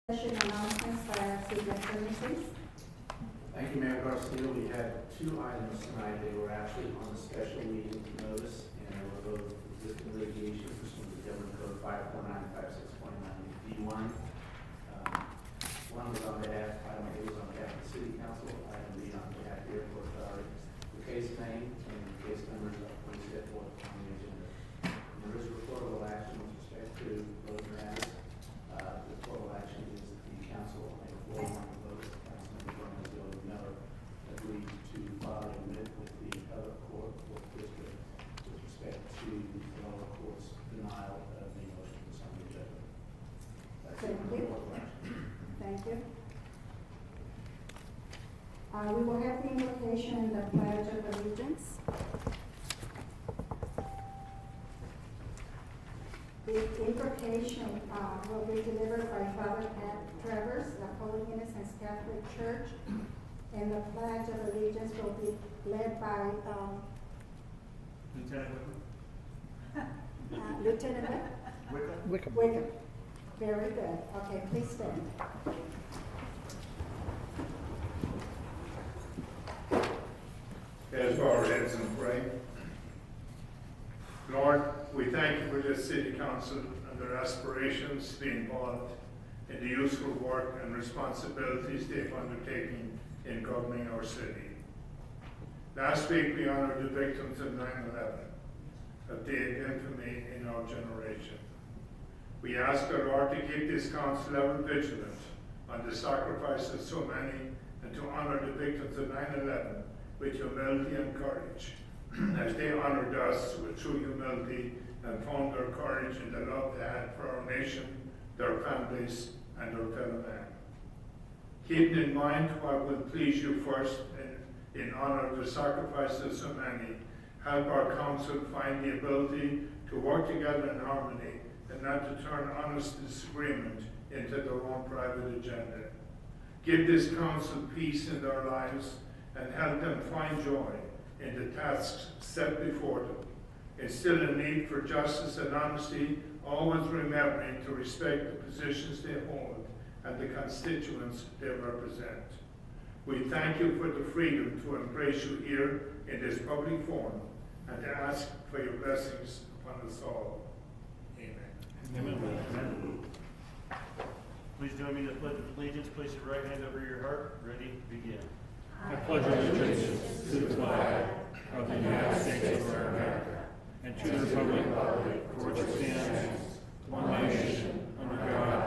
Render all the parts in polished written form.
Session announcements by our city attorney, please. Thank you, Mayor Garcia. We had two items tonight. They were actually on the special meeting notice, and they were both existing litigation pursuant to Government Code 54956.9D1. One was on behalf, item A was on behalf of the city council, item B on behalf of the airport authority. The case name and the case numbers are please set forth on the agenda. There is reportable action with respect to those matters. The reportable action is the council on a floor vote. Councilman Brown Miller agreed to file a writ with the other court district with respect to the lower court's denial of the motion for summary judgment. That's Thank the you. reportable action. Thank you. We will have the invocation and the pledge of allegiance. The invocation will be delivered by Father Travers of Holy Innocents Catholic Church, and the pledge of allegiance will be led by Lieutenant Wickham. Very good. Okay, please stand. As bow our heads and pray. Lord, we thank you for this city council and their aspirations to be involved in the useful work and responsibilities they've undertaken in governing our city. Last week we honored the victims of 9/11, a day of infamy in our generation. We ask the Lord to keep this council ever vigilant on the sacrifice of so many and to honor the victims of 9/11 with humility and courage, as they honored us with true humility and found their courage in the love they had for our nation, their families, and their fellow man. Keeping in mind what will please you first in honor of the sacrifice of so many, help our council find the ability to work together in harmony and not to turn honest disagreement into their own private agenda. Give this council peace in their lives and help them find joy in the tasks set before them. Instill a need for justice and honesty, always remembering to respect the positions they hold and the constituents they represent. We thank you for the freedom to embrace you here in this public forum and to ask for your blessings upon us all. Amen. Amen. Please join me in the pledge of allegiance. Place your right hand over your heart. Ready? Begin. I pledge allegiance to the flag of the United States of America and to the republic for which it stands, one nation, under God,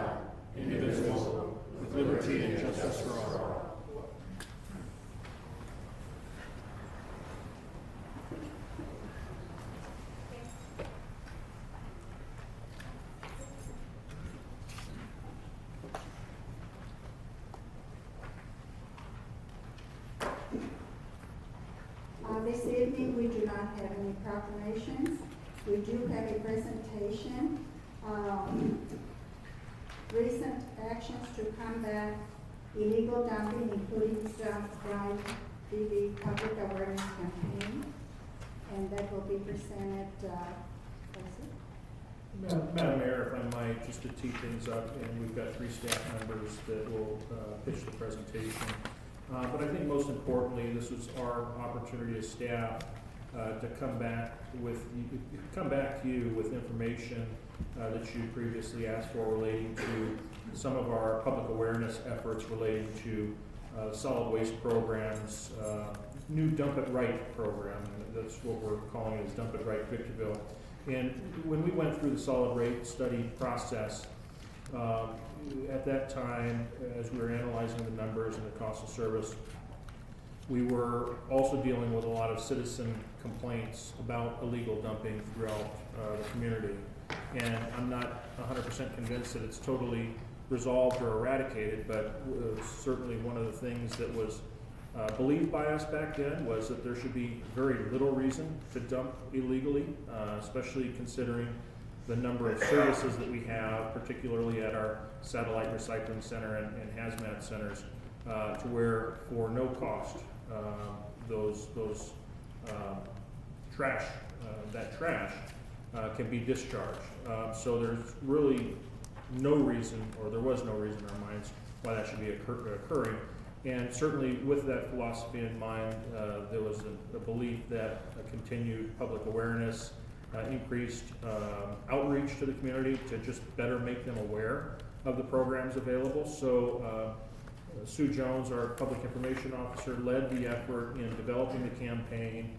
indivisible, with liberty and justice for all. This evening, we do not have any proclamations. We do have a presentation. Recent actions to combat illegal dumping, including Stop Drive TV public awareness campaign. And that will be presented, Madam Mayor, if I might, just to tee things up, and we've got 3 staff members that will pitch the presentation. But I think most importantly, this was our opportunity as staff to come back to you with information that you previously asked for relating to some of our public awareness efforts relating to solid waste programs, new Dump It Right program. That's what we're calling it, is Dump It Right Victorville. And when we went through the solid waste study process, at that time, as we were analyzing the numbers and the cost of service, we were also dealing with a lot of citizen complaints about illegal dumping throughout the community. And I'm not 100% convinced that it's totally resolved or eradicated, but certainly one of the things that was believed by us back then was that there should be very little reason to dump illegally, especially considering the number of services that we have, particularly at our satellite recycling center and hazmat centers, to where for no cost those trash can be discharged. So there's really no reason, or there was no reason in our minds why that should be occurring. And certainly with that philosophy in mind, there was a belief that a continued public awareness, increased outreach to the community to just better make them aware of the programs available. So Sue Jones, our public information officer, led the effort in developing the campaign,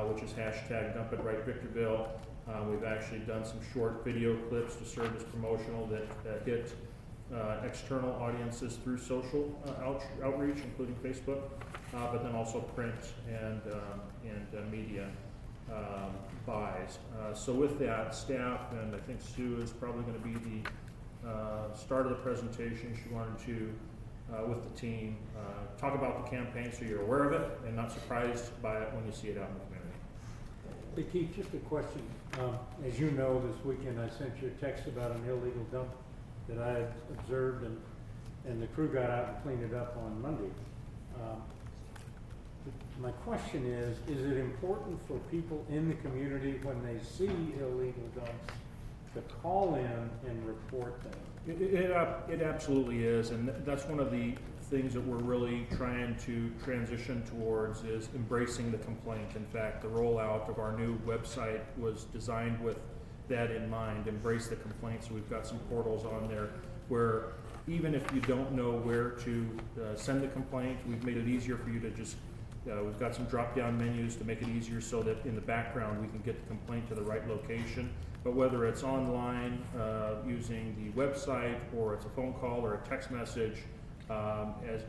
which is hashtag Dump It Right Victorville. We've actually done some short video clips to serve as promotional that hit external audiences through social outreach, including Facebook, but then also print and media buys. So with that, staff, and I think Sue is probably going to be the start of the presentation. She wanted to, with the team, talk about the campaign so you're aware of it and not surprised by it when you see it out in the community. Hey Keith, just a question. As you know, this weekend I sent you a text about an illegal dump that I had observed, and the crew got out and cleaned it up on Monday. My question is it important for people in the community when they see illegal dumps to call in and report them? It absolutely is, and that's one of the things that we're really trying to transition towards is embracing the complaint. In fact, the rollout of our new website was designed with that in mind, embrace the complaint. So we've got some portals on there where even if you don't know where to send the complaint, we've made it easier for you to just, we've got some drop-down menus to make it easier so that in the background we can get the complaint to the right location. But whether it's online using the website, or it's a phone call or a text message,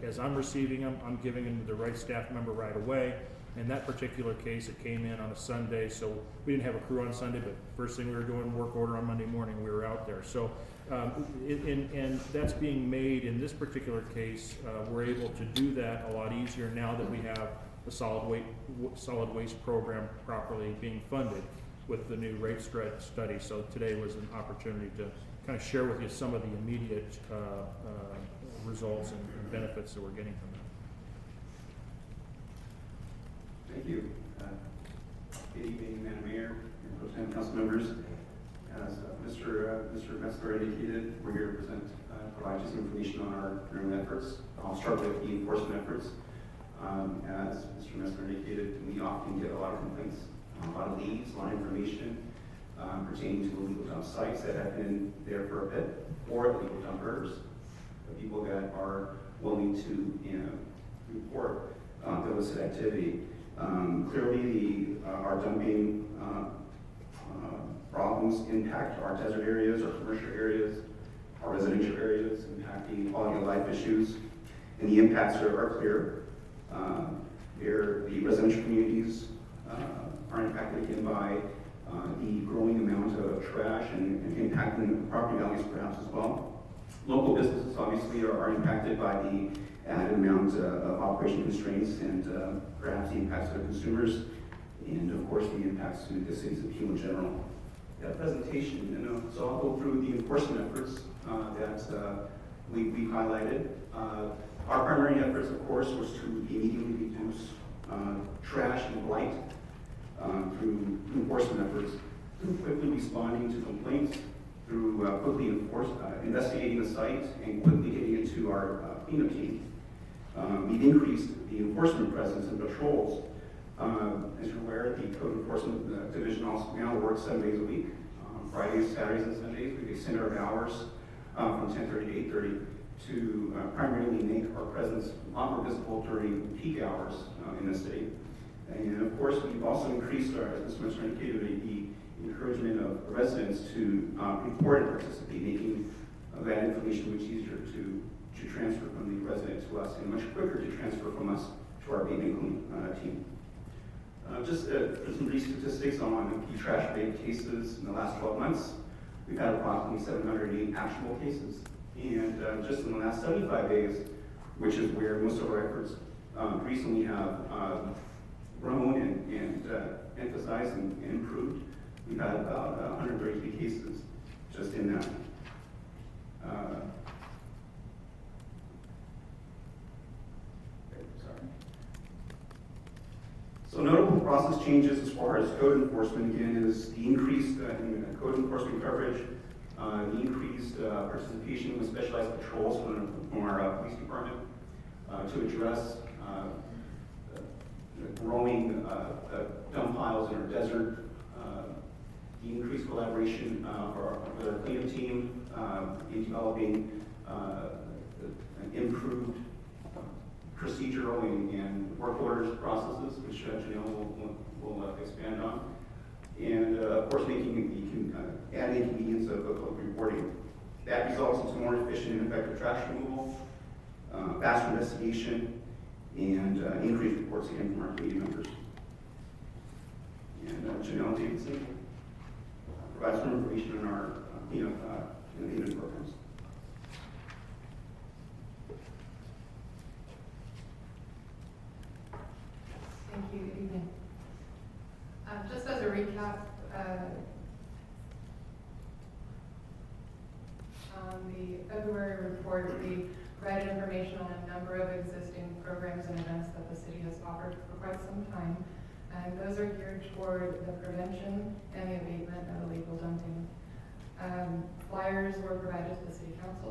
as I'm receiving them, I'm giving them to the right staff member right away. In that particular case, it came in on a Sunday, so we didn't have a crew on Sunday, but first thing we were doing, work order on Monday morning, we were out there. So, and that's being made in this particular case. We're able to do that a lot easier now that we have the solid waste program properly being funded with the new rate study. So today was an opportunity to kind of share with you some of the immediate results and benefits that we're getting from that. Thank you. Good evening, Madam Mayor and Pro Tem Council members. As Mr. Metzler indicated, we're here to provide you some information on our current efforts. I'll start with the enforcement efforts. As Mr. Metzler indicated, we often get a lot of complaints, a lot of leads, a lot of information pertaining to illegal dump sites that have been there for a bit, or illegal dumpers, the people that are willing to report illicit activity. Clearly, our dumping problems impact our desert areas, our commercial areas, our residential areas, impacting quality of life issues, and the impacts are clear. The residential communities are impacted again by the growing amount of trash and impacting property values perhaps as well. Local businesses obviously are impacted by the added amount of operation constraints and perhaps the impacts to the consumers, and of course the impacts to the city's appeal in general. That presentation, so I'll go through the enforcement efforts that we highlighted. Our primary efforts, of course, was to immediately reduce trash and blight through enforcement efforts, through quickly responding to complaints, through quickly investigating the site and quickly getting into our cleanup team. We've increased the enforcement presence and patrols. As you're aware, the Code Enforcement Division also now works 7 days a week. Fridays, Saturdays, and Sundays, we extend our hours from 10:30 to 8:30 to primarily make our presence a lot more visible during peak hours in the city. And of course, we've also increased our, as Mr. Metzler indicated, the encouragement of residents to report and participate, making that information much easier to transfer from the resident to us, and much quicker to transfer from us to our abatement team. Just some brief statistics on the trash abatement cases in the last 12 months. We've had approximately 708 actual cases. And just in the last 75 days, which is where most of our efforts recently have grown and emphasized and improved, we've had about 133 cases just in that. So notable process changes as far as code enforcement, again, is the increase in code enforcement coverage. the increased participation with specialized patrols from our police department to address the growing dump piles in our desert, the increased collaboration with our cleanup team in developing an improved procedural and work orders processes, which Janelle will expand on. And of course, making adding convenience of reporting. That results into more efficient and effective trash removal, faster investigation, and increased reports again from our community members. And Janelle Davidson provides some information on our cleanup programs. Thank you. Good evening. Just as a recap, on the February report, we provided information on a number of existing programs and events that the city has offered for quite some time. And those are geared toward the prevention and the abatement of illegal dumping. Flyers were provided to the city council